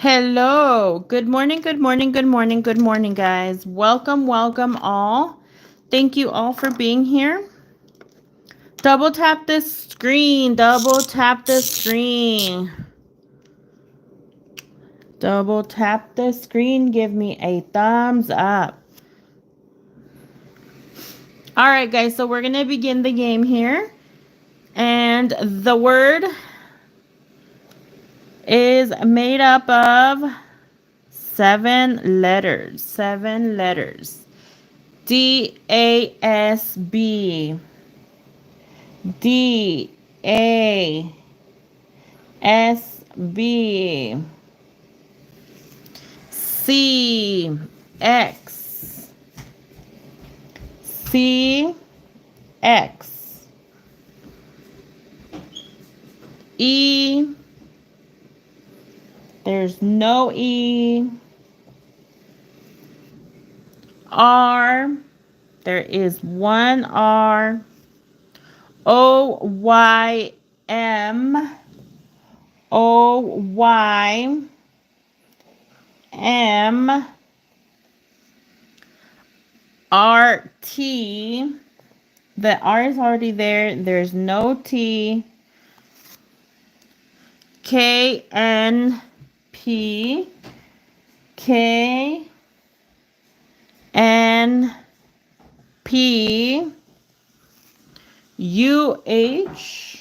Hello. Good morning, good morning, good morning, good morning, guys. Welcome, welcome all. Thank you all for being here. Double tap this screen. Double tap the screen. Double tap the screen. Give me a thumbs up. All right, guys. So we're going to begin the game here. And the word is made up of 7 letters. 7 letters. DASB. DASB. CX. E. There's no E. R. There is one R. OYM. OYM. RT. The R is already there. There's no T. KNP. KNP. UH.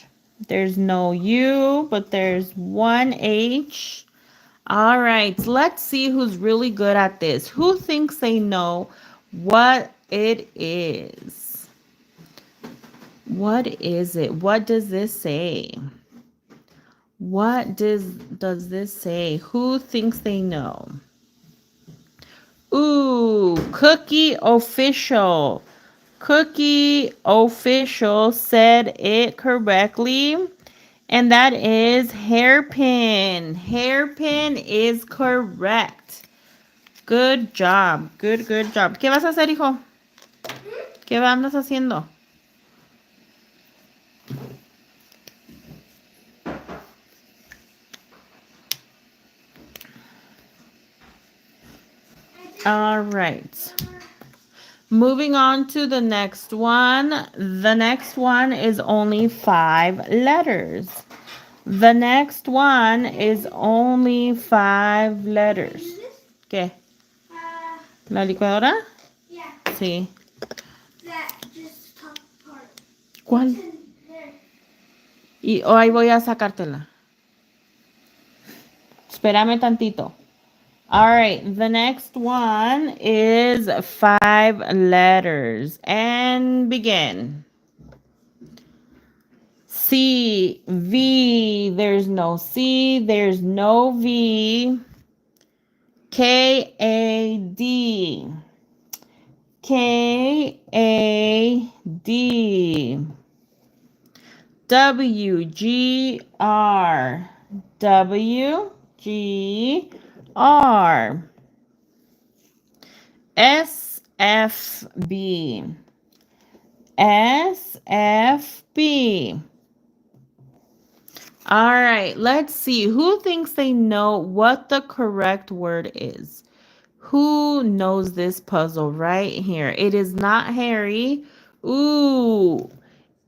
There's no U, but there's one H. All right, let's see who's really good at this. Who thinks they know what it is? What is it? What does this say? What does this say? Who thinks they know? Ooh, Cookie Official. Cookie Official said it correctly. And that is hairpin. Hairpin is correct. Good job. Good job. ¿Qué vas a hacer, hijo? ¿Qué andas haciendo? All right. Moving on to the next one. The next one is only 5 letters. The next one is only 5 letters. ¿Qué? ¿La licuadora? Yeah. Sí. That just top part. ¿Cuál? Y ahí voy a sacártela. Espérame tantito. All right, the next one is 5 letters. And begin. C, V, there's no C, there's no V. K, A, D. K, A, D. W, G, R. W, G, R. S, F, B. S, F, B. All right, let's see. Who thinks they know what the correct word is? Who knows this puzzle right here? It is not Harry. Ooh,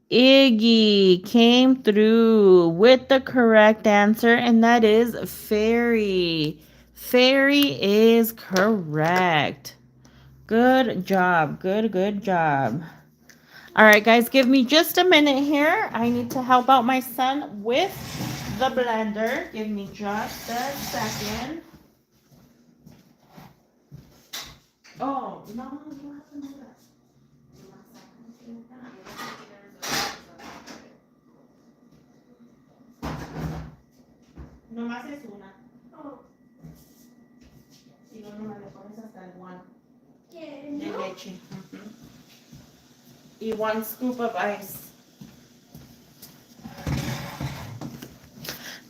Iggy came through with the correct answer, and that is fairy. Fairy is correct. Good job. Good job. All right, guys, give me just a minute here. I need to help out my son with the blender. Give me just a second. Oh, no, you have to move that. Nomás es una. Oh. Si no, nomás le pones hasta el one Yeah. de leche. Y 1 scoop of ice.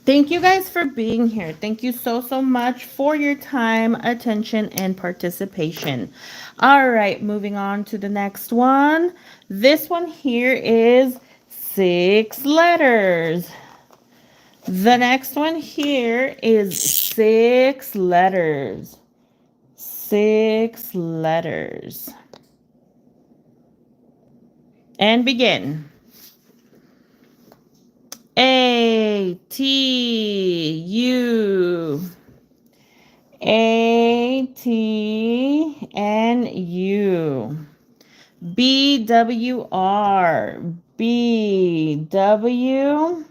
Thank you guys for being here. Thank you so much for your time, attention, and participation. All right, moving on to the next one. This one here is 6 letters. The next one here is 6 letters. 6 letters. And begin. A T U A T N U B W R B W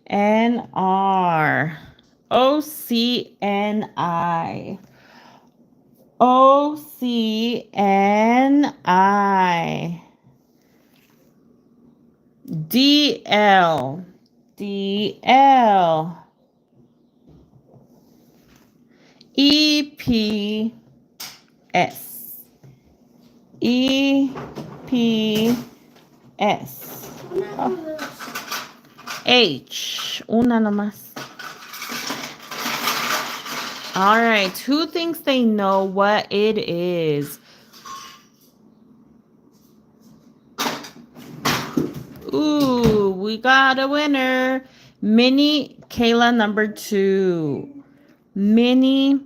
N R O C N I O C N I D L D L E P S E P S H. Una nomás. All right. Who thinks they know what it is? Ooh, we got a winner. Minnie Kayla number 2. Minnie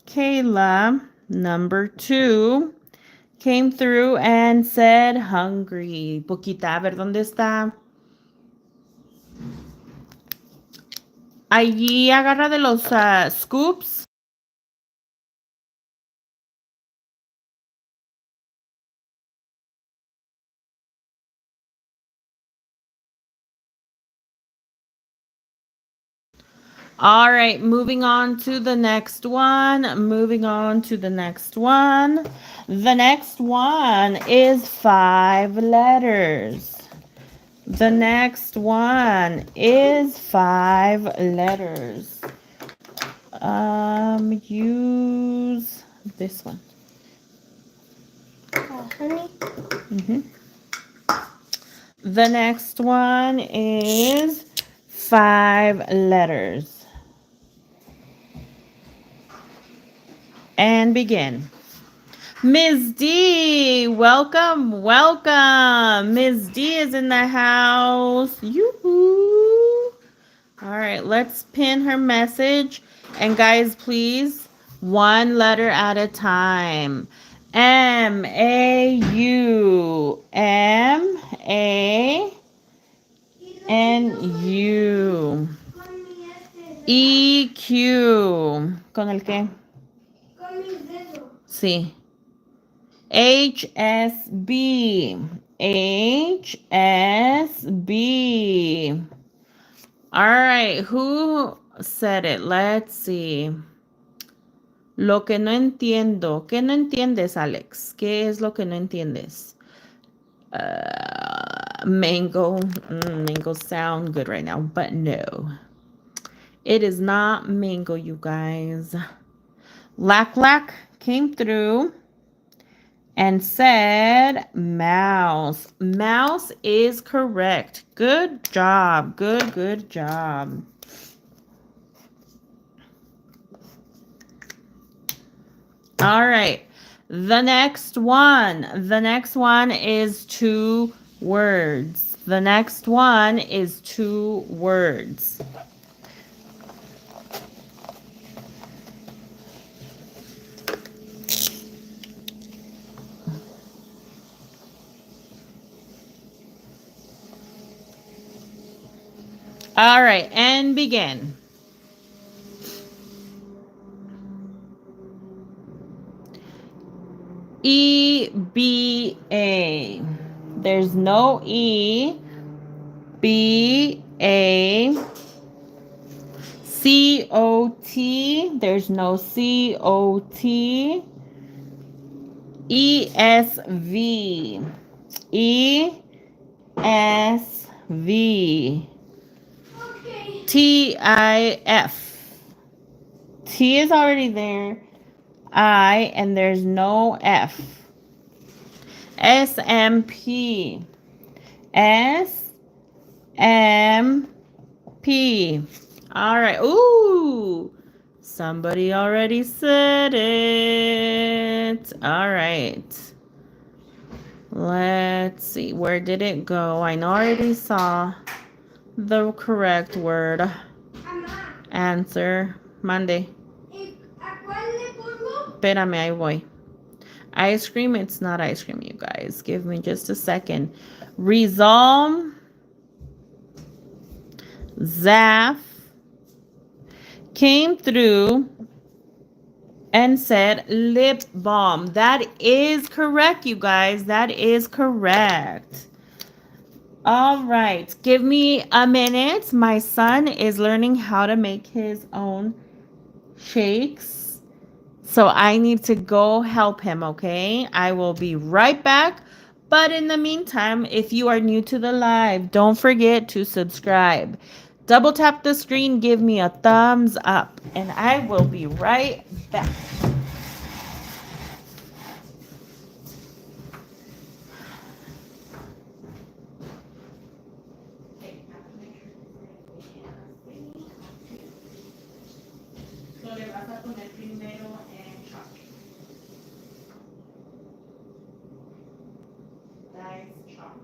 Kayla number 2 came through and said hungry. Poquita, a ver dónde está. Allí agarra de los scoops. All right, moving on to the next one. Moving on to the next one. The next one is 5 letters. The next one is 5 letters. Use this one. Honey. The next one is 5 letters. And begin. Ms. D, welcome, welcome. Ms. D is in the house. Yoo-hoo. All right, let's pin her message. And guys, please, 1 letter at a time. M-A-U. M-A-N-U. E-Q. ¿Con el qué? Con mis dedos. Sí. HSB. HSB. All right, who said it? Let's see. Lo que no entiendo. ¿Qué no entiendes, Alex? ¿Qué es lo que no entiendes? Mango. Mango sound good right now, but no. It is not mango, you guys. Lack Lack came through and said mouse. Mouse is correct. Good job. Good job. All right. The next one. The next one is 2 words. The next one is 2 words. All right, and begin. E-B-A. There's no E. B-A. C-O-T. There's no C-O-T. E-S-V. E-S-V. Okay. T-I-F. T is already there. I, and there's no F. S-M-P. S-M-P. All right. Ooh. Somebody already said it. All right. Let's see. Where did it go? I already saw the correct word. Mama. Answer. Mande. ¿A cuál le pongo? Espérame, ahí voy. Ice cream, it's not ice cream, you guys. Give me just a second. Rizal, Zaf came through and said lip balm. That is correct, you guys. That is correct. All right. Give me a minute. My son is learning how to make his own shakes. So I need to go help him, okay? I will be right back. But in the meantime, if you are new to the live, don't forget to subscribe. Double tap the screen, give me a thumbs up, and I will be right back. So le vas a poner primero en chocolate. Diced chocolate.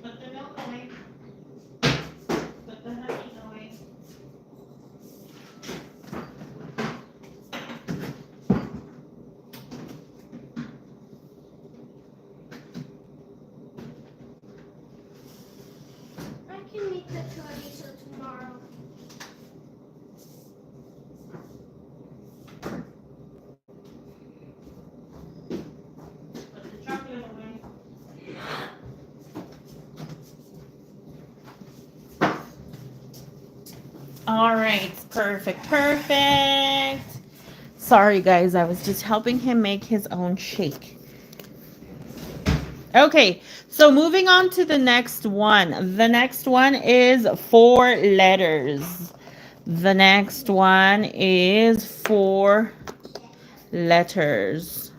Put the milk away. Put the honey away. I can make the chorizo tomorrow. Put the chocolate away. All right, perfect, perfect. Sorry, guys, I was just helping him make his own shake. Okay, so moving on to the next one. The next one is 4 letters. The next one is 4 letters.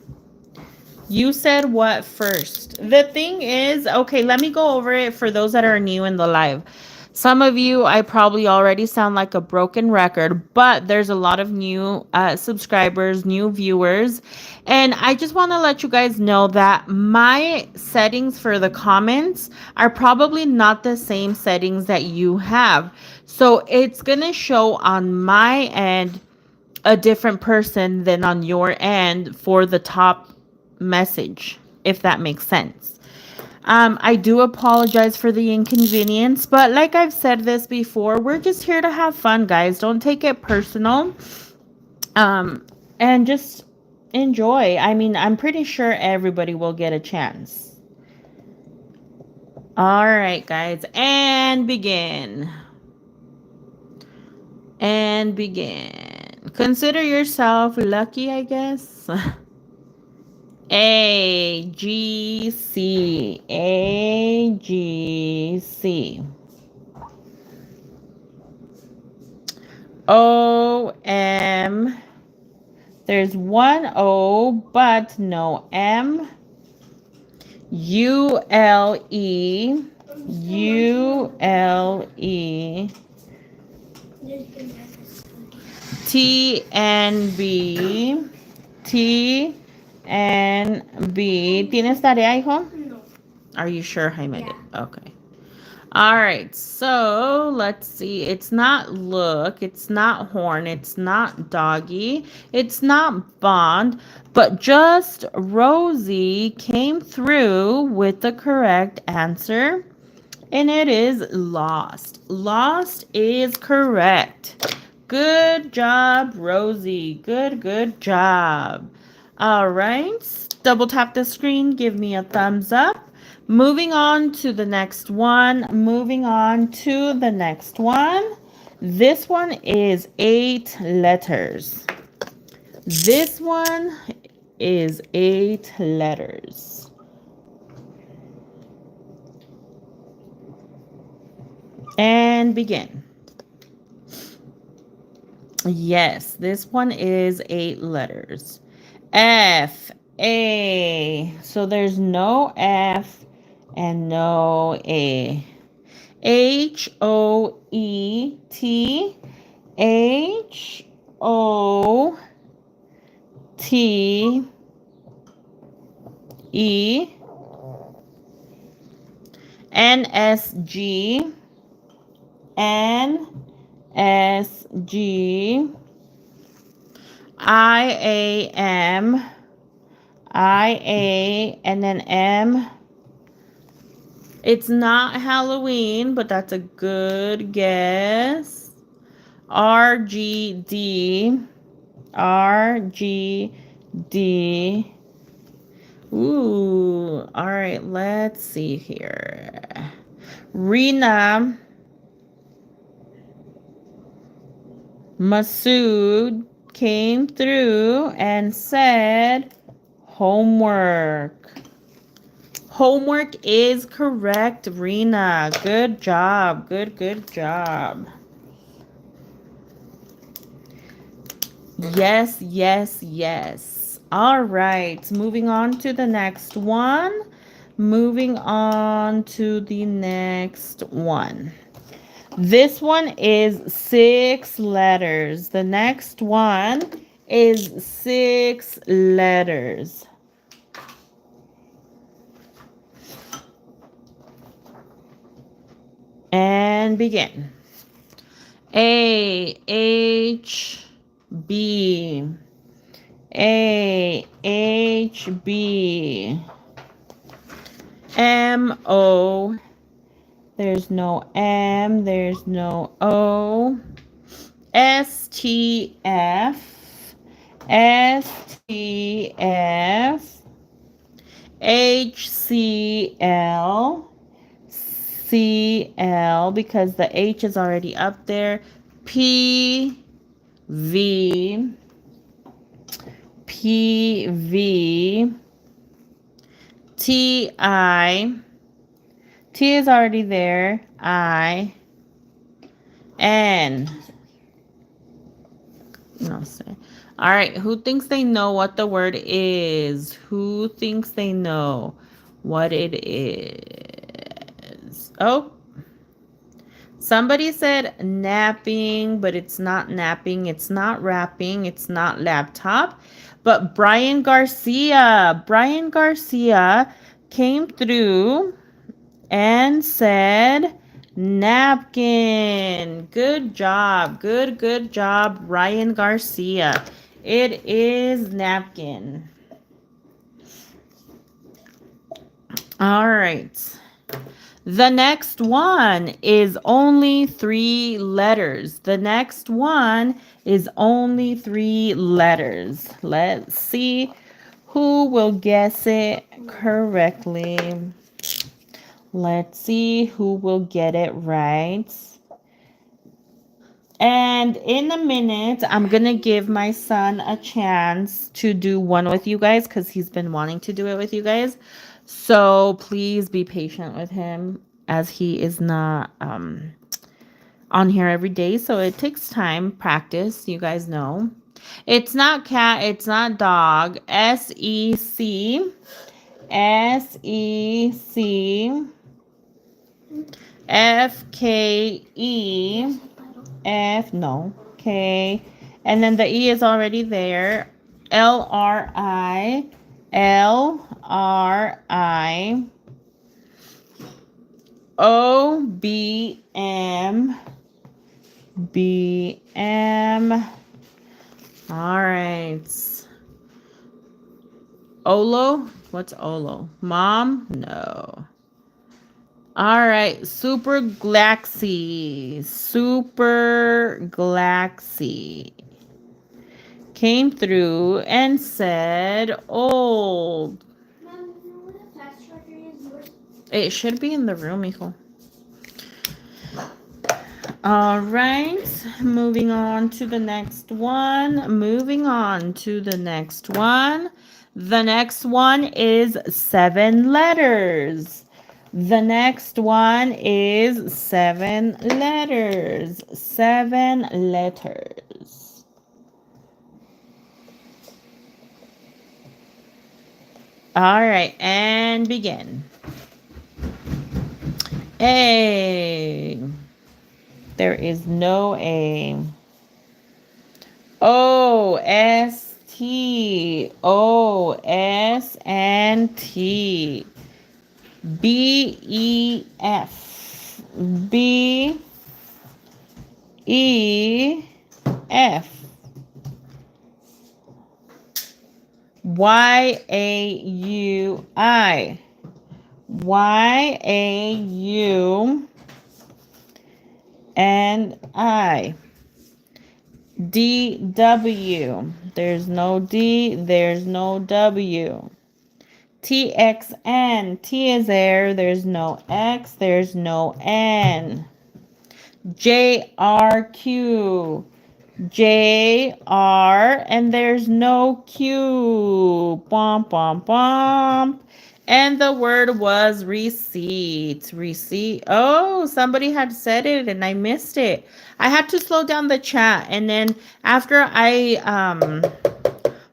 You said what first? The thing is, okay, let me go over it for those that are new in the live. Some of you, I probably already sound like a broken record, but there's a lot of new subscribers, new viewers. And I just want to let you guys know that my settings for the comments are probably not the same settings that you have. So it's going to show on my end a different person than on your end for the top message, if that makes sense. I do apologize for the inconvenience, but like I've said this before, we're just here to have fun, guys. Don't take it personal. And just enjoy. I mean, I'm pretty sure everybody will get a chance. All right, guys, and begin. And begin. Consider yourself lucky, I guess. A G C A G C O M. There's one O but no M. U L E U L E T N B T N B. ¿Tienes tarea, hijo? No. Are you sure, Jaime? Yeah. Okay. All right. So let's see. It's not look. It's not horn. It's not doggy. It's not bond. But just Rosie came through with the correct answer. And it is lost. Lost is correct. Good job, Rosie. Good job. All right. Double tap the screen. Give me a thumbs up. Moving on to the next one. Moving on to the next one. This one is 8 letters. This one is 8 letters. And begin. Yes, this one is 8 letters. F, A. So there's no F and no A. Hoet. Hote. NSG. NSG. IAM. IA and then M. It's not Halloween, but that's a good guess. RGD. RGD. Ooh. All right, let's see here. Rena. Masood came through and said homework. Homework is correct, Rena. Good job. Good job. Yes. All right. Moving on to the next one. This one is 6 letters. The next one is 6 letters. And begin. AHB. AHB. MO. There's no M. There's no O. STF. STF. HCL. CL because the H is already up there. PV. PV. TI. T is already there. I. N. No, say. All right. Who thinks they know what the word is? Who thinks they know what it is? Oh, somebody said napping, but it's not napping. It's not wrapping. It's not laptop. But Brian Garcia came through and said napkin. Good job. Good job, Ryan Garcia. It is napkin. All right. The next one is only 3 letters. Let's see who will guess it correctly. Let's see who will get it right. And in a minute, I'm going to give my son a chance to do one with you guys because he's been wanting to do it with you guys. So please be patient with him as he is not on here every day. So it takes time, practice, you guys know. It's not cat, it's not dog. SEC. SEC. FKE. No. K. And then the E is already there. LRI. LRI. OBM. BM. All right. Olo? What's Olo? Mom? No. All right. Super Glaxy. Came through and said old. Mom, you know what a fast charger is? Yours? It should be in the room, hijo. All right. Moving on to the next one. The next one is 7 letters. The next one is 7 letters. 7 letters. All right, and begin. A. There is no A. O S T O S and T. B E F. B E F. Y A U I. Y A U and I. D W. There's no D, there's no W. T X N. T is there, there's no X, there's no N. J R Q. J R and there's no Q. Bump, bump, bump. And the word was receipt. Receipt. Oh, somebody had said it and I missed it. I had to slow down the chat. And then after I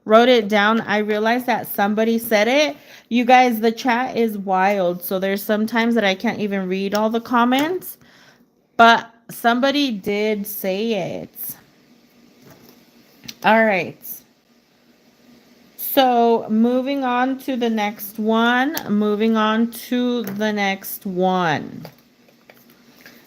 wrote it down, I realized that somebody said it. You guys, the chat is wild. So there's sometimes that I can't even read all the comments. But somebody did say it. All right. So moving on to the next one. Moving on to the next one.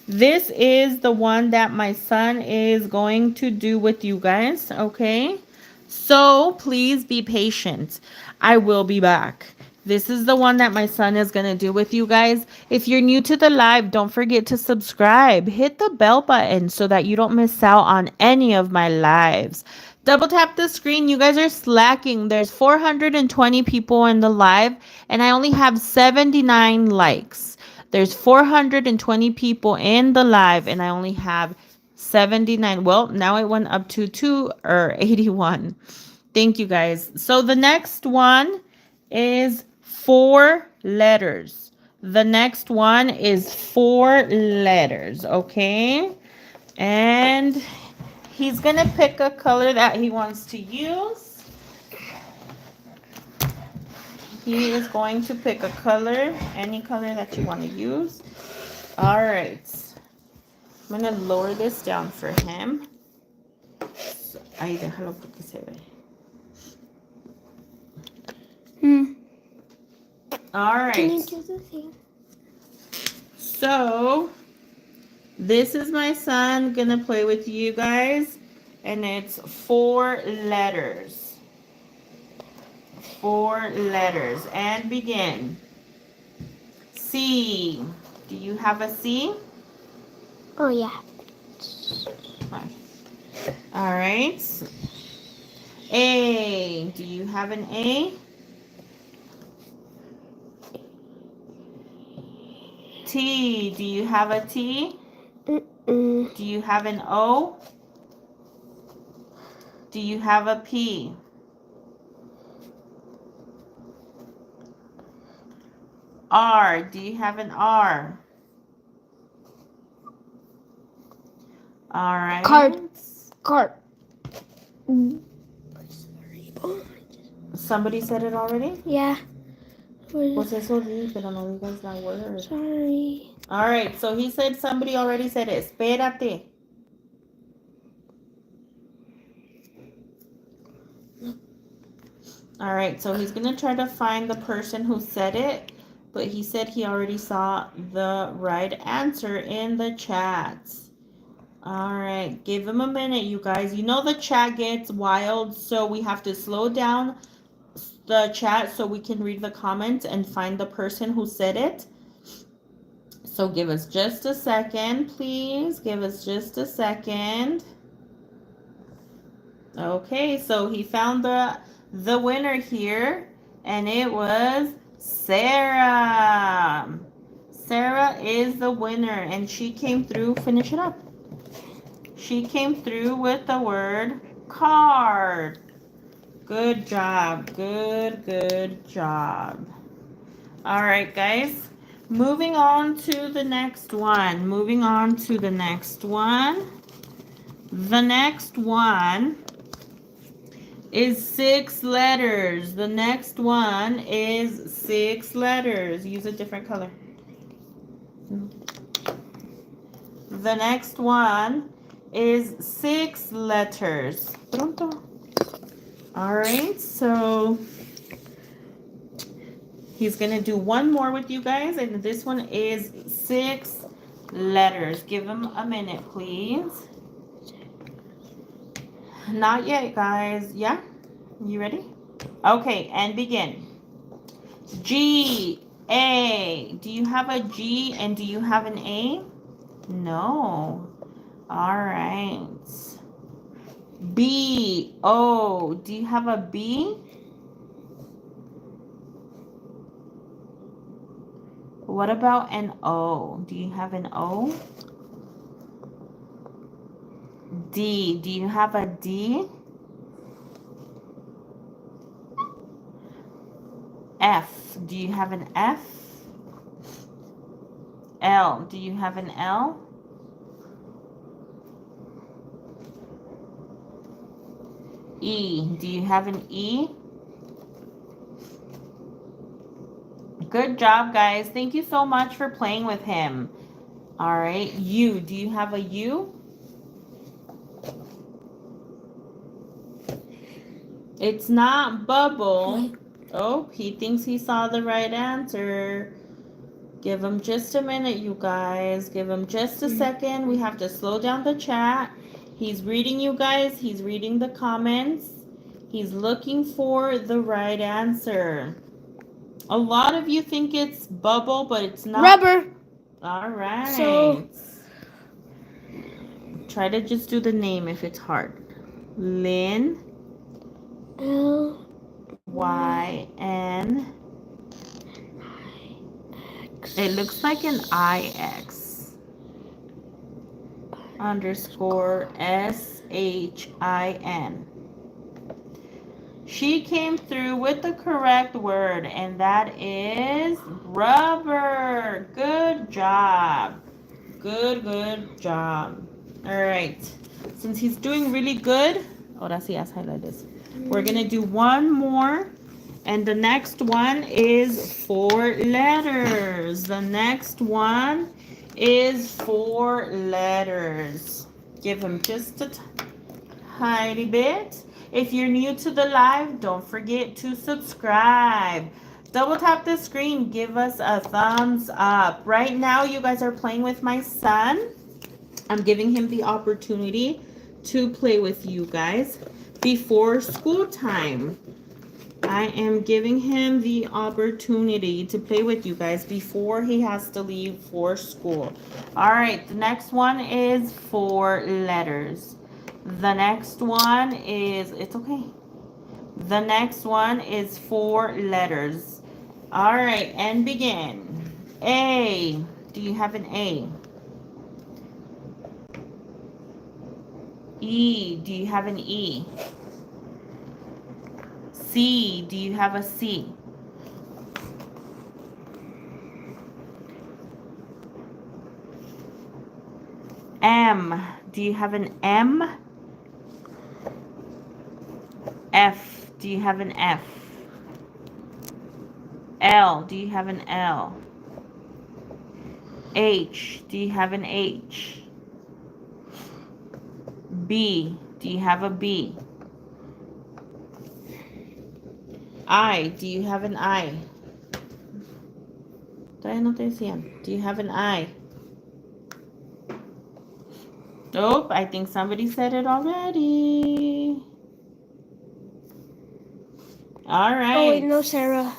This is the one that my son is going to do with you guys, okay? So please be patient. I will be back. This is the one that my son is going to do with you guys. If you're new to the live, don't forget to subscribe. Hit the bell button so that you don't miss out on any of my lives. Double tap the screen. You guys are slacking. There's 420 people in the live, and I only have 79 likes. There's 420 people in the live, and I only have 79. Well, now it went up to 81. Thank you guys. So the next one is 4 letters. The next one is 4 letters, okay? And he's going to pick a color that he wants to use. He is going to pick a color, any color that you want to use. All right. I'm going to lower this down for him. Ahí déjalo porque se ve. All right. So, this is my son going to play with you guys. And it's 4 letters. 4 letters. And begin. C. Do you have a C? Oh, yeah. All right. A. Do you have an A? T. Do you have a T? Mm-mm. Do you have an O? Do you have a P? R. Do you have an R? All right. Card. Somebody said it already? Yeah. Pues eso di, pero no digas that word. Sorry. All right, so he said somebody already said it. Espérate. All right, so he's going to try to find the person who said it, but he said he already saw the right answer in the chat. All right, give him a minute, you guys. You know the chat gets wild, so we have to slow down the chat so we can read the comments and find the person who said it. So give us just a second, please. Give us just a second. Okay, so he found the winner here, and it was Sarah. Sarah is the winner, and she came through. Finish it up. She came through with the word card. Good job. Good job. All right, guys. Moving on to the next one. Moving on to the next one. The next one is 6 letters. The next one is 6 letters. Use a different color. The next one is 6 letters. Pronto. All right, so he's going to do one more with you guys, and this one is 6 letters. Give him a minute, please. Not yet, guys. Yeah? You ready? Okay, and begin. G, A. Do you have a G and do you have an A? No. All right. B, O. Do you have a B? What about an O? Do you have an O? D, do you have a D? F, do you have an F? L, do you have an L? E, do you have an E? Good job, guys. Thank you so much for playing with him. All right. U, do you have a U? It's not bubble. Oh, he thinks he saw the right answer. Give him just a minute, you guys. Give him just a second. We have to slow down the chat. He's reading you guys. He's reading the comments. He's looking for the right answer. A lot of you think it's bubble, but it's not. Rubber. All right. So- Try to just do the name if it's hard. Lynn. L. Y-N. It looks like an I-X. Underscore S-H-I-N. She came through with the correct word, and that is rubber. Good job. Good job. All right. Since he's doing really good, ahora sí, haz highlights. We're going to do one more, and the next one is 4 letters. The next one is 4 letters. Give him just a tiny bit. If you're new to the live, don't forget to subscribe. Double tap the screen. Give us a thumbs up. Right now, you guys are playing with my son. I'm giving him the opportunity to play with you guys before school time. I am giving him the opportunity to play with you guys before he has to leave for school. All right, the next one is 4 letters. The next one is, it's okay. The next one is 4 letters. All right, and begin. A, do you have an A? E, do you have an E? C, do you have a C? M, do you have an M? F, do you have an F? L, do you have an L? H, do you have an H? B, do you have a B? I, do you have an I? Todavía no te decían. Do you have an I? Oh, I think somebody said it already. All right. Oh, wait, no, Sarah.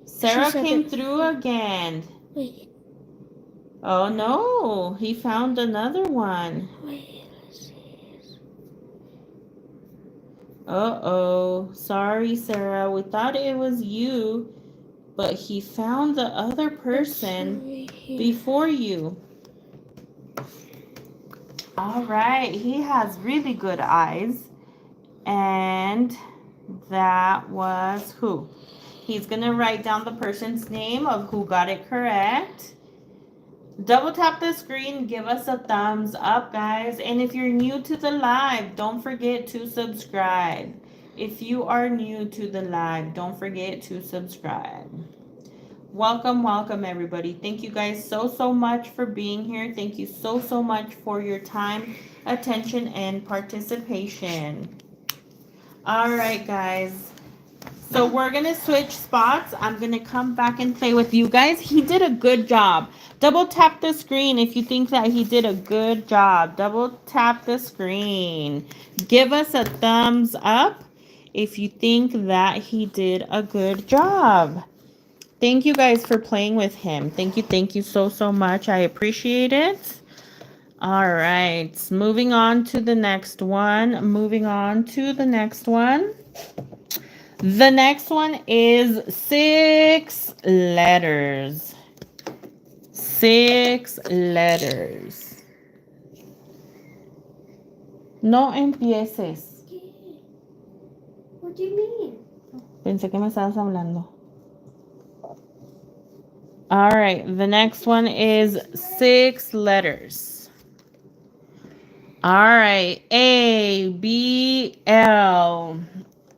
Sarah said came it. through again. Wait, Oh, no. He found another one. wait, let's see. Uh-oh. Sorry, Sarah. We thought it was you, but he found the other person Right here. before you. All right. He has really good eyes. And that was who? He's going to write down the person's name of who got it correct. Double tap the screen, give us a thumbs up, guys. And if you're new to the live, don't forget to subscribe. If you are new to the live, don't forget to subscribe. Welcome, welcome, everybody. Thank you guys so much for being here. Thank you so much for your time, attention, and participation. All right, guys. So we're going to switch spots. I'm going to come back and play with you guys. He did a good job. Double tap the screen if you think that he did a good job. Double tap the screen. Give us a thumbs up if you think that he did a good job. Thank you guys for playing with him. Thank you so much. I appreciate it. All right. Moving on to the next one. The next one is 6 letters. 6 letters. No empieces. What do you mean? Pensé que me estabas hablando. All right, the next one is 6 letters. All right, A, B, L.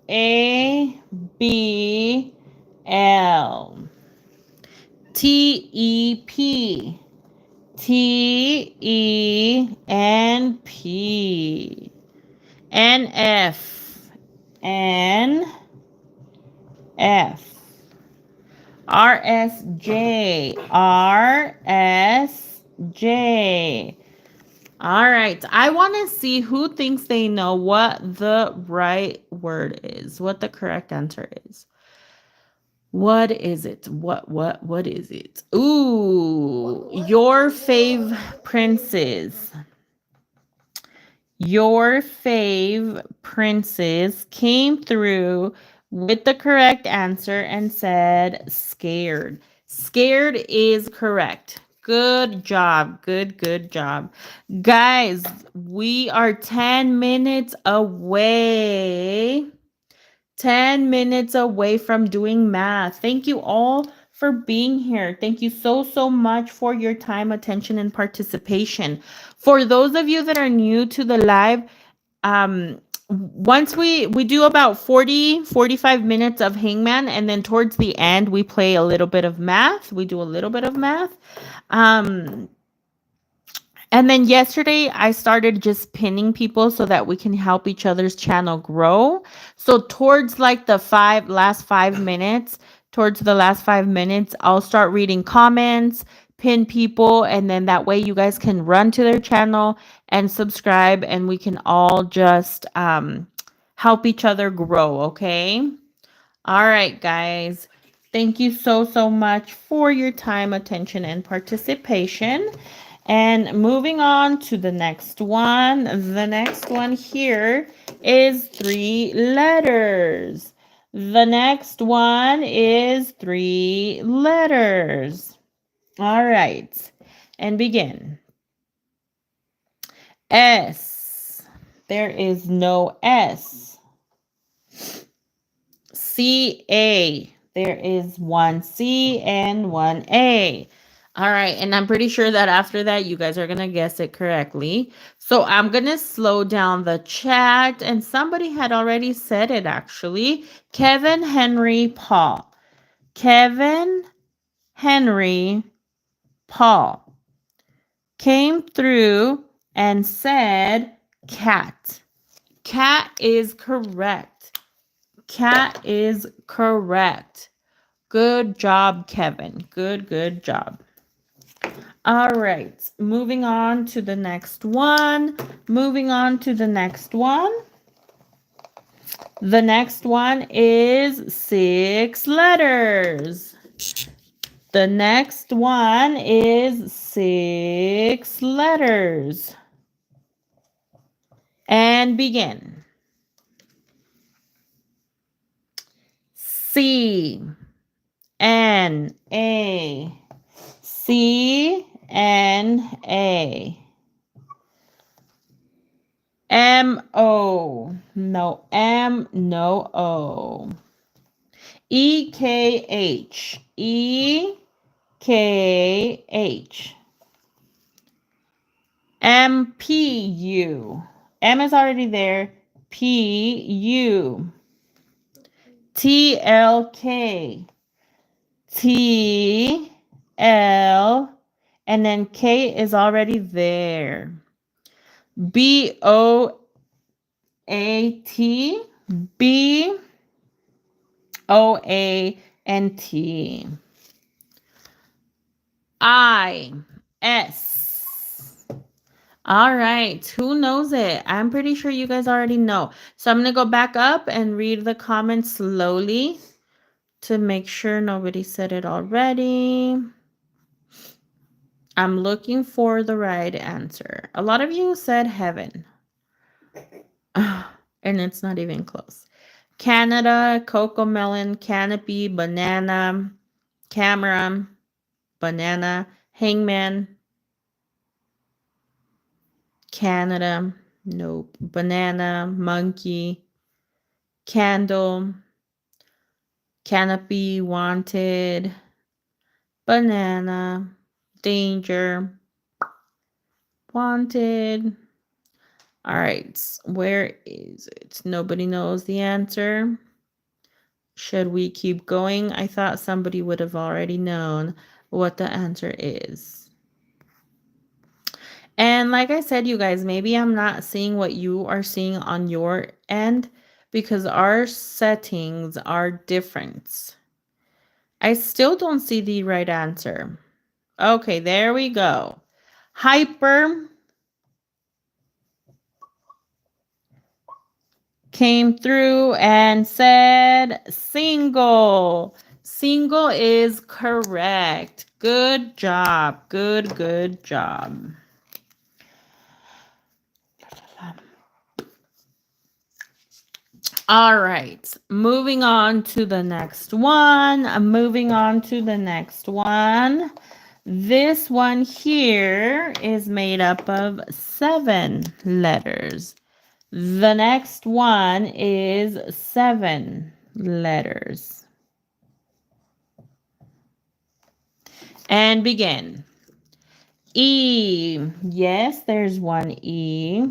A, B, L. T, E, P. T, E, N, P. N, F. N, F. R, S, J. R, S, J. All right. I want to see who thinks they know what the right word is, what the correct answer is. What is it? What is it? Ooh, your fave princes. Your fave princes came through with the correct answer and said scared. Scared is correct. Good job. Good job. Guys, we are 10 minutes away. 10 minutes away from doing math. Thank you all for being here. Thank you so much for your time, attention, and participation. For those of you that are new to the live, once we do about 45 minutes of hangman, and then towards the end we play a little bit of math. We do a little bit of math. And then yesterday I started just pinning people so that we can help each other's channel grow. So towards like the last 5 minutes, I'll start reading comments, pin people, and then that way you guys can run to their channel and subscribe, and we can all just help each other grow, okay? All right, guys. Thank you so much for your time, attention, and participation. And moving on to the next one. The next one here is 3 letters. The next one is 3 letters. All right. And begin. S. There is no S. C-A. There is 1 C and 1 A. All right, and I'm pretty sure that after that, you guys are going to guess it correctly. So I'm going to slow down the chat, and somebody had already said it, actually. Kevin Henry Paul. Kevin Henry Paul came through and said cat. Cat is correct. Cat is correct. Good job, Kevin. Good job. All right, moving on to the next one. The next one is 6 letters. The next one is 6 letters. And begin. C, N, A. C, N, A. M, O. No M, no O. EKH. EKH. MPU. M is already there. PU. TLK. TL. And then K is already there. BOAT. BOANT. IS. All right. Who knows it? I'm pretty sure you guys already know. So I'm going to go back up and read the comments slowly to make sure nobody said it already. I'm looking for the right answer. A lot of you said heaven. And it's not even close. Canada, cocoa melon, canopy, banana, camera, banana, hangman, Canada, nope, banana, monkey, candle, canopy, wanted, banana, danger, wanted. All right, where is it? Nobody knows the answer. Should we keep going? I thought somebody would have already known what the answer is. And like I said, you guys, maybe I'm not seeing what you are seeing on your end because our settings are different. I still don't see the right answer. Okay, there we go. Hyper came through and said single. Single is correct. Good job. Good job. All right. Moving on to the next one. This one here is made up of 7 letters. The next one is 7 letters. And begin. E. Yes, there's one E.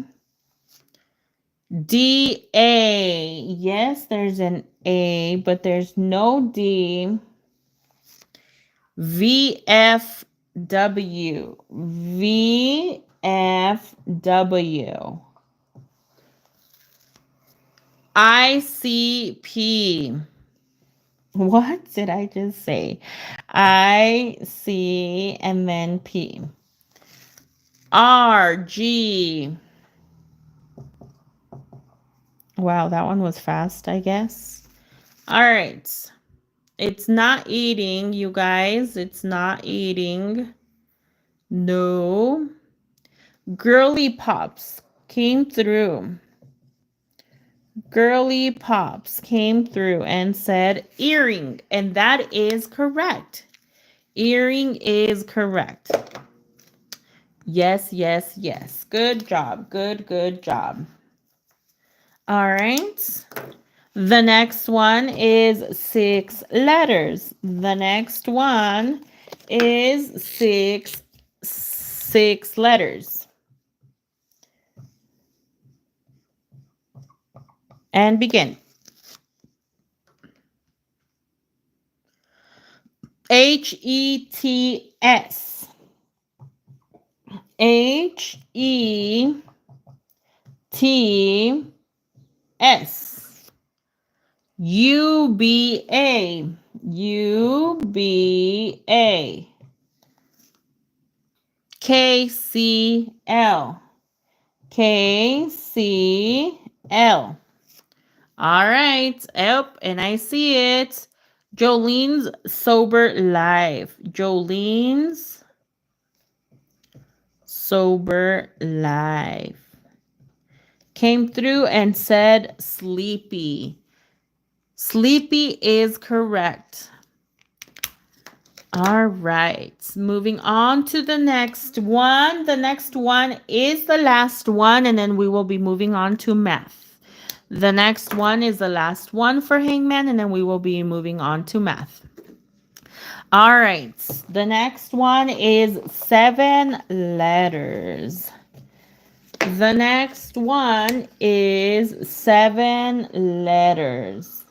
D-A. Yes, there's an A, but there's no D. V-F-W. V-F-W. I-C-P. What did I just say? I-C and then P. R-G. Wow, that one was fast, I guess. All right. It's not eating, you guys. It's not eating. No. Girly Pops came through. Girly Pops came through and said earring. And that is correct. Earring is correct. Yes, yes, yes. Good job. Good job. All right. The next one is 6 letters. The next one is six letters. And begin. H-E-T-S. H-E-T-S. U-B-A. U-B-A. K-C-L. K-C-L. All right. Yep, and I see it. Jolene's Sober Life. Jolene's Sober Life. Came through and said sleepy. Sleepy is correct. All right. Moving on to the next one. The next one is the last one, and then we will be moving on to math. The next one is the last one for hangman, and then we will be moving on to math. All right. The next one is 7 letters. The next one is 7 letters.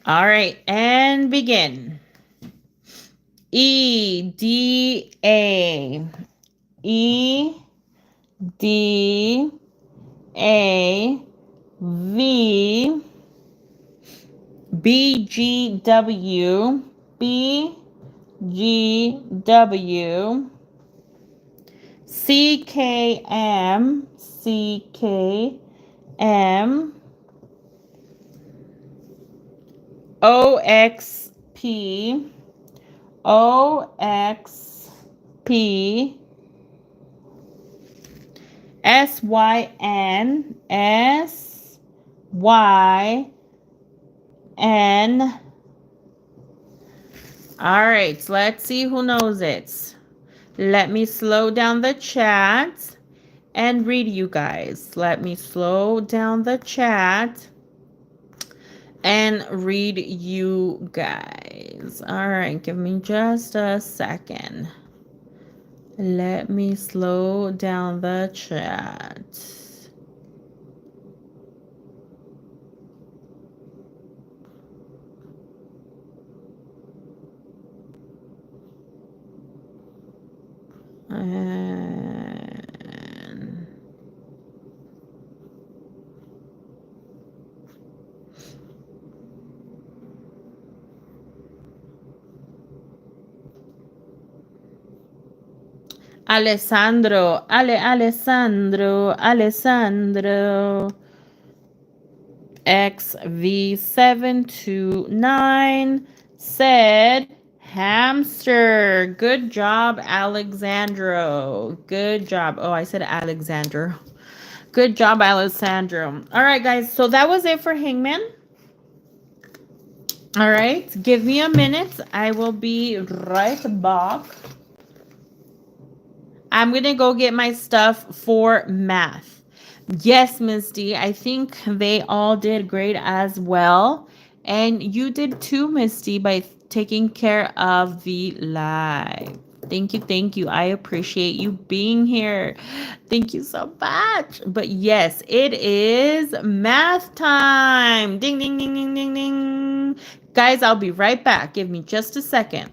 All right, and begin. E-D-A. E-D-A-V. B-G-W. B-G-W. C-K-M. C-K-M. O-X-P. O-X-P. S-Y-N. S-Y-N. All right, let's see who knows it. Let me slow down the chat and read you guys. Let me slow down the chat and read you guys. All right, give me just a second. Let me slow down the chat. And Alessandro. XV729 said hamster. Good job, Alexandro. Good job. Oh, I said Alexander. Good job, Alessandro. All right, guys. So that was it for Hangman. All right. Give me a minute. I will be right back. I'm going to go get my stuff for math. Yes, Miss D. I think they all did great as well. And you did too, Miss D, by taking care of the live. Thank you. Thank you. I appreciate you being here. Thank you so much. But yes, it is math time. Ding, ding, ding, ding, ding, ding. Guys, I'll be right back. Give me just a second.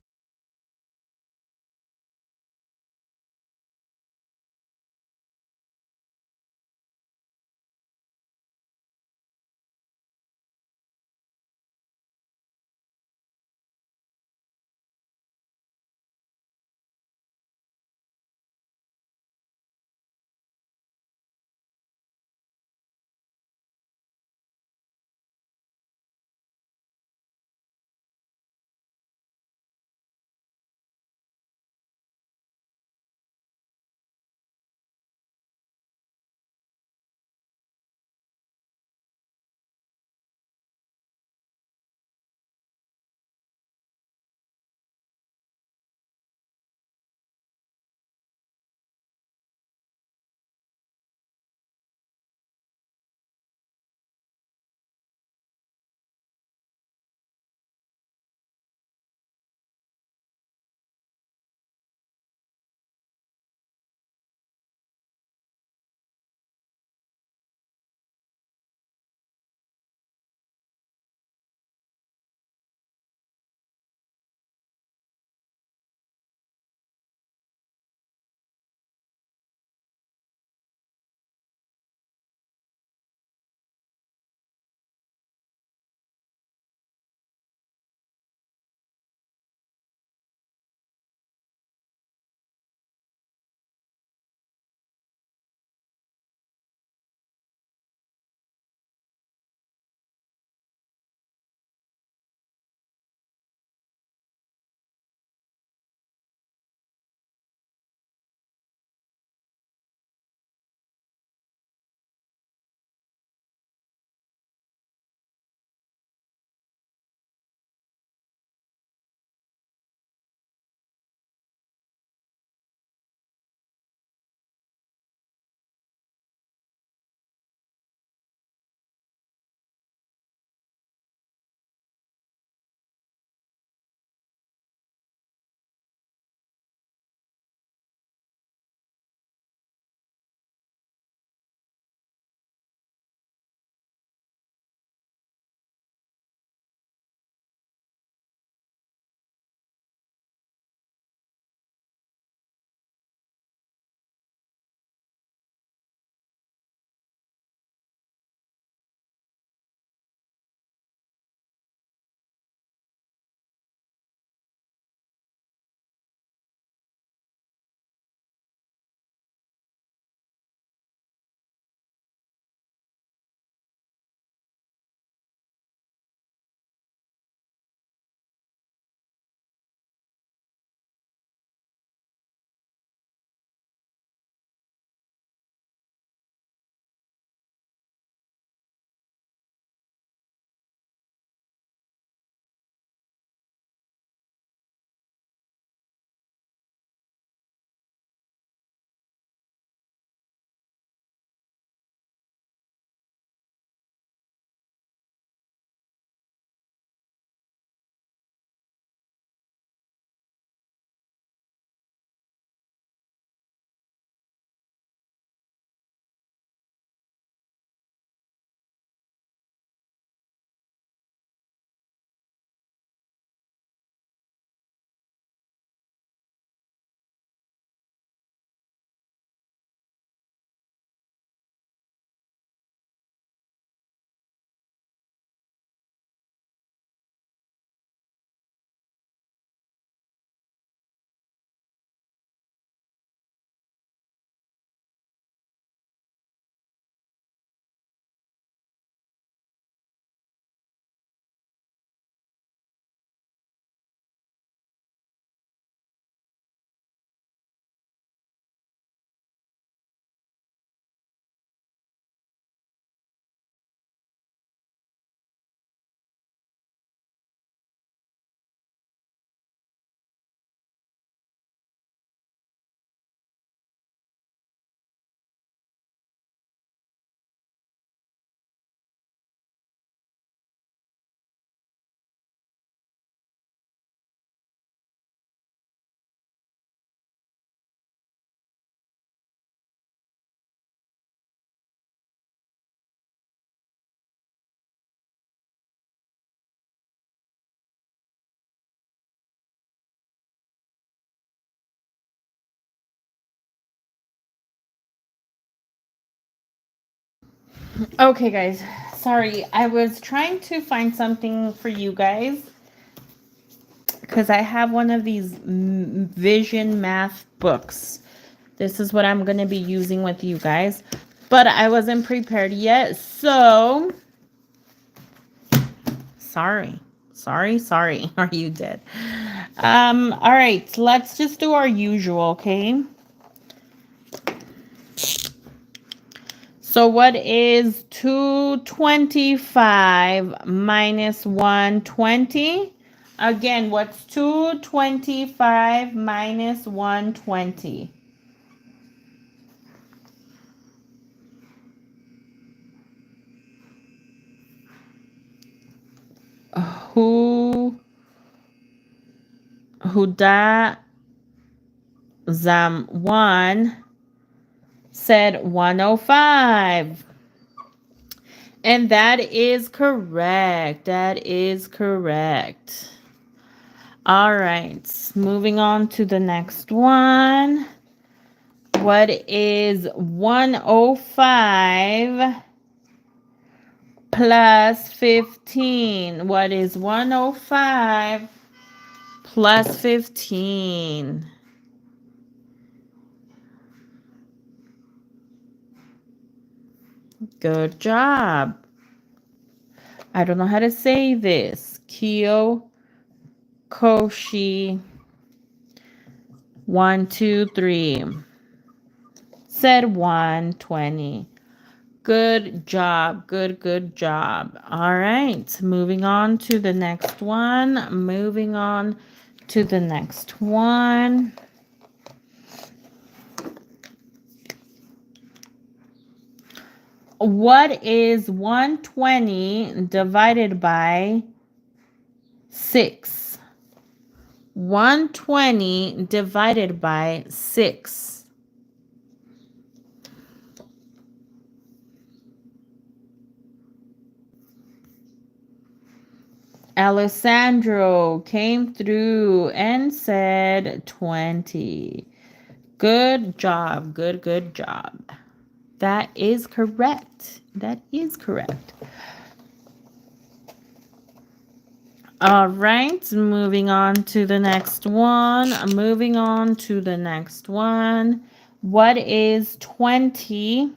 Okay, guys. Sorry, I was trying to find something for you guys because I have one of these vision math books. This is what I'm going to be using with you guys, but I wasn't prepared yet, so sorry. Sorry. Are you dead? All right, let's just do our usual, okay? So what is 225 minus 120? Again, what's 225 minus 120? Who da zam 1 said 105. And that is correct. That is correct. All right, moving on to the next one. What is 105 plus 15? What is 105 plus 15? Good job. I don't know how to say this. Kyo Koshi 1, 2, 3 said 120. Good job. Good job. All right. Moving on to the next one. What is 120 divided by 6? 120 divided by 6. Alessandro came through and said 20. Good job. Good job. That is correct. All right, moving on to the next one. What is 20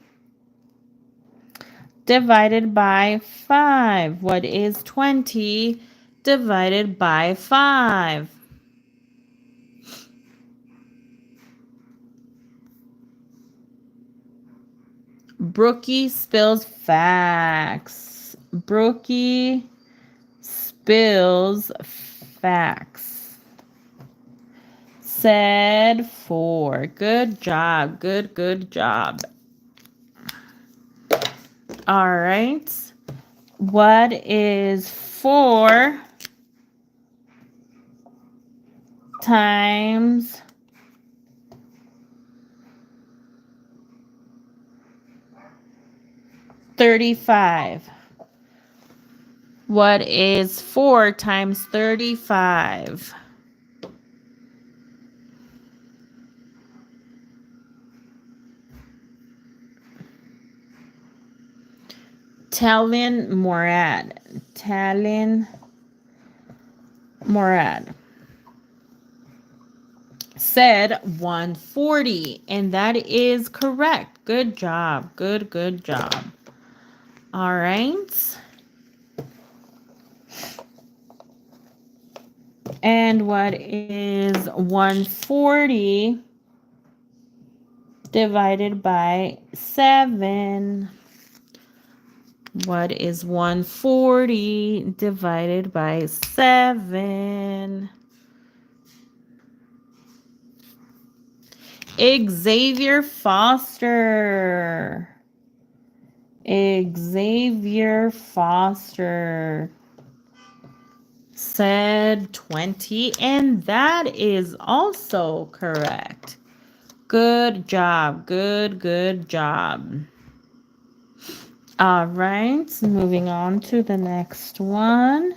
divided by 5? What is 20 divided by 5? Brookie spills facts. Said 4. Good job. Good job. All right. What is 4 times 35? What is 4 times 35? Talin Morad said 140, and that is correct. Good job. Good job. All right. And what is 140 divided by 7? What is 140 divided by 7? Xavier Foster said 20, and that is also correct. Good job. Good job. All right, moving on to the next one.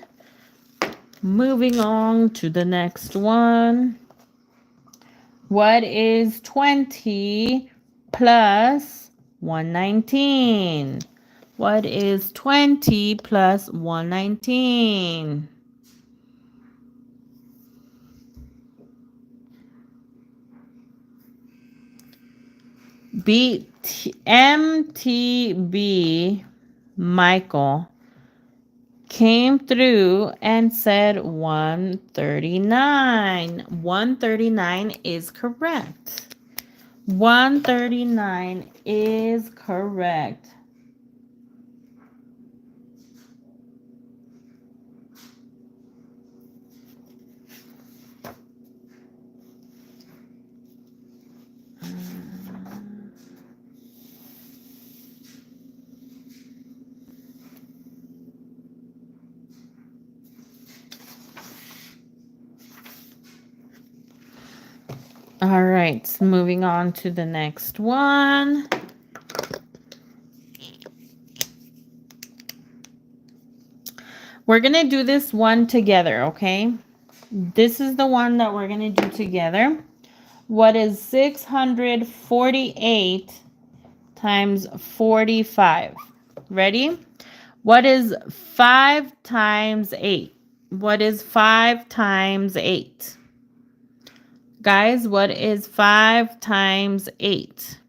What is 20 plus 119? What is 20 plus 119? MTB Michael came through and said 139. 139 is correct. 139 is correct. All right, moving on to the next one. We're going to do this one together, okay? This is the one that we're going to do together. What is 648 times 45? Ready? What is 5 times 8? What is 5 times 8? Guys, what is 5 times 8?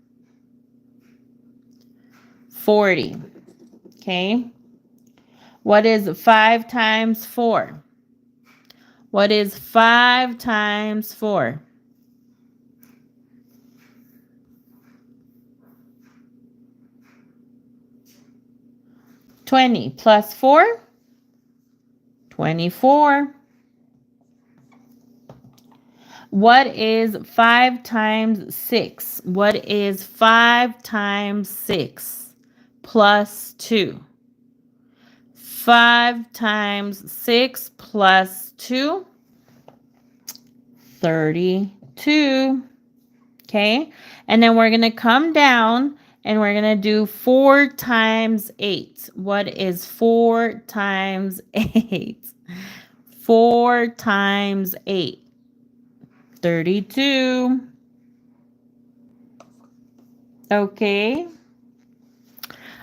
40. Okay. What is 5 times 4? What is 5 times 4? 20 plus 4? 24. What is 5 times 6? What is 5 times 6 plus 2? 5 times 6 plus 2? 32. Okay, and then we're going to come down and we're going to do 4 times 8. What is 4 times 8? 4 times 8. 32. Okay.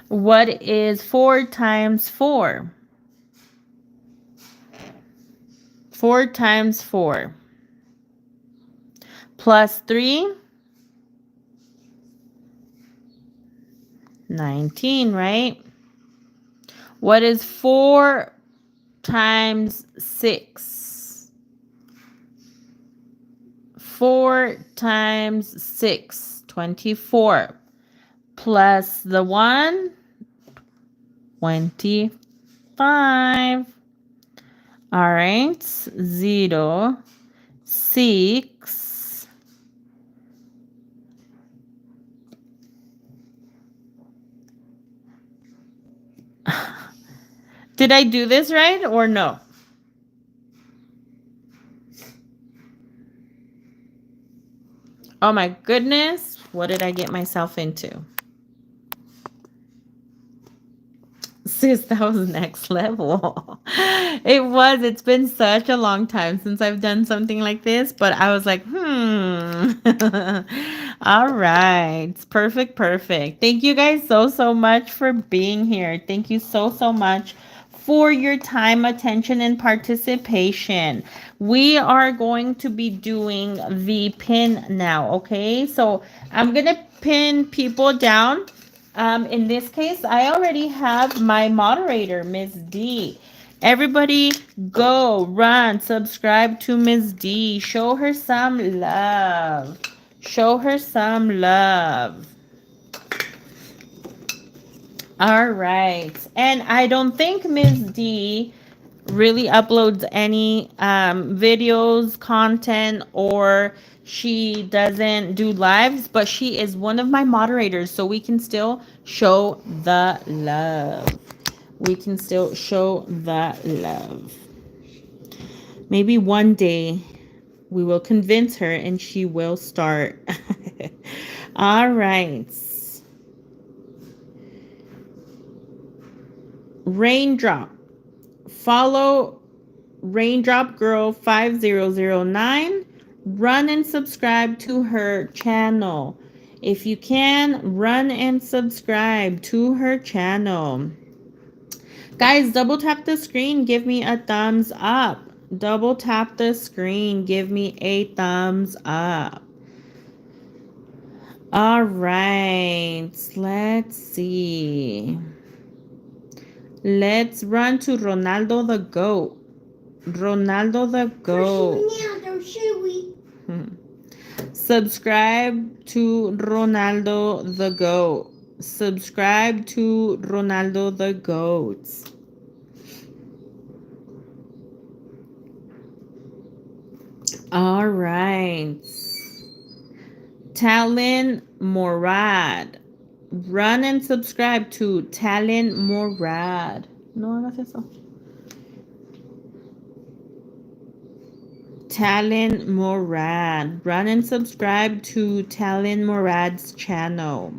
What is 4 times 4? 4 times 4. Plus 3? 19, right? What is 4 times 6? 4 times 6, 24. Plus the 1, 25. All right, 0, 6. Did I do this right or no? Oh my goodness, what did I get myself into? Sis, that was next level. It was. It's been such a long time since I've done something like this, but I was like, All right. Perfect, perfect. Thank you guys so much for being here. Thank you so much for your time, attention, and participation. We are going to be doing the pin now, okay? So I'm going to pin people down. In this case, I already have my moderator, Miss D. Everybody go, run, subscribe to Miss D. Show her some love. Show her some love. All right. And I don't think Miss D really uploads any videos, content, or she doesn't do lives, but she is one of my moderators, so we can still show the love. We can still show the love. Maybe one day we will convince her and she will start. All right. Raindrop. Follow Raindrop Girl 5009. Run and subscribe to her channel. If you can, run and subscribe to her channel. Guys, double tap the screen. Give me a thumbs up. Double tap the screen. Give me a thumbs up. All right. Let's see. Let's run to Ronaldo the GOAT. Ronaldo the GOAT. Subscribe to Ronaldo the GOAT. Subscribe to Ronaldo the GOAT. All right. Talon Morad. Run and subscribe to Talon Morad. No hagas eso. Talon Morad. Run and subscribe to Talon Morad's channel.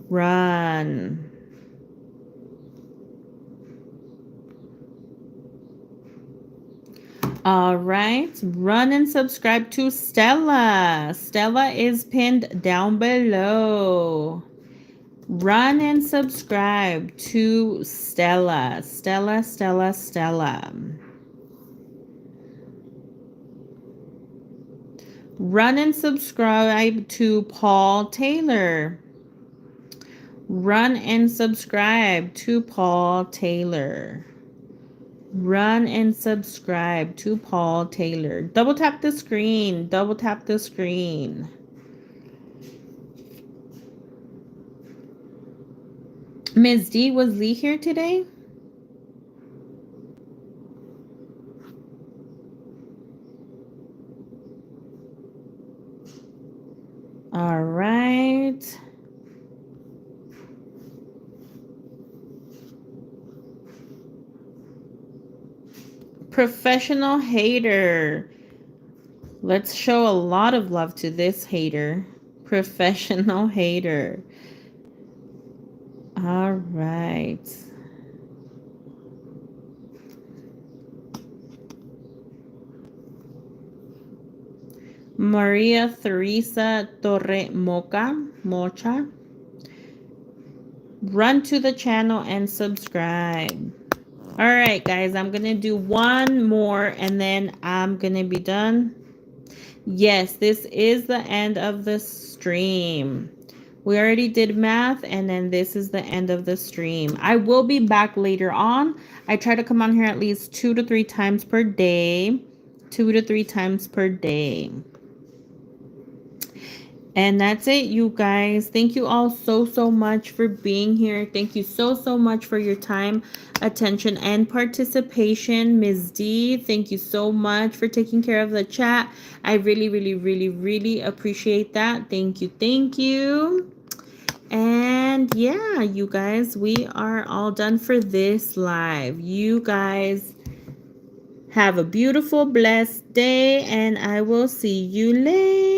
Run. All right. Run and subscribe to Stella. Stella is pinned down below. Run and subscribe to Stella. Stella, Stella, Stella. Run and subscribe to Paul Taylor. Run and subscribe to Paul Taylor. Run and subscribe to Paul Taylor. Double tap the screen. Double tap the screen. Ms. D, was Lee here today? All right. Professional hater. Let's show a lot of love to this hater. Professional hater. All right. Maria Theresa Torre Mocha. Run to the channel and subscribe. All right, guys, I'm going to do one more and then I'm going to be done. Yes, this is the end of the stream. We already did math and then this is the end of the stream. I will be back later on. I try to come on here at least 2 to 3 times per day. 2 to 3 times per day. And that's it, you guys. Thank you all so much for being here. Thank you so much for your time, attention, and participation. Ms. D, thank you so much for taking care of the chat. I really appreciate that. Thank you. Thank you. And yeah, you guys, we are all done for this live. You guys have a beautiful, blessed day, and I will see you later.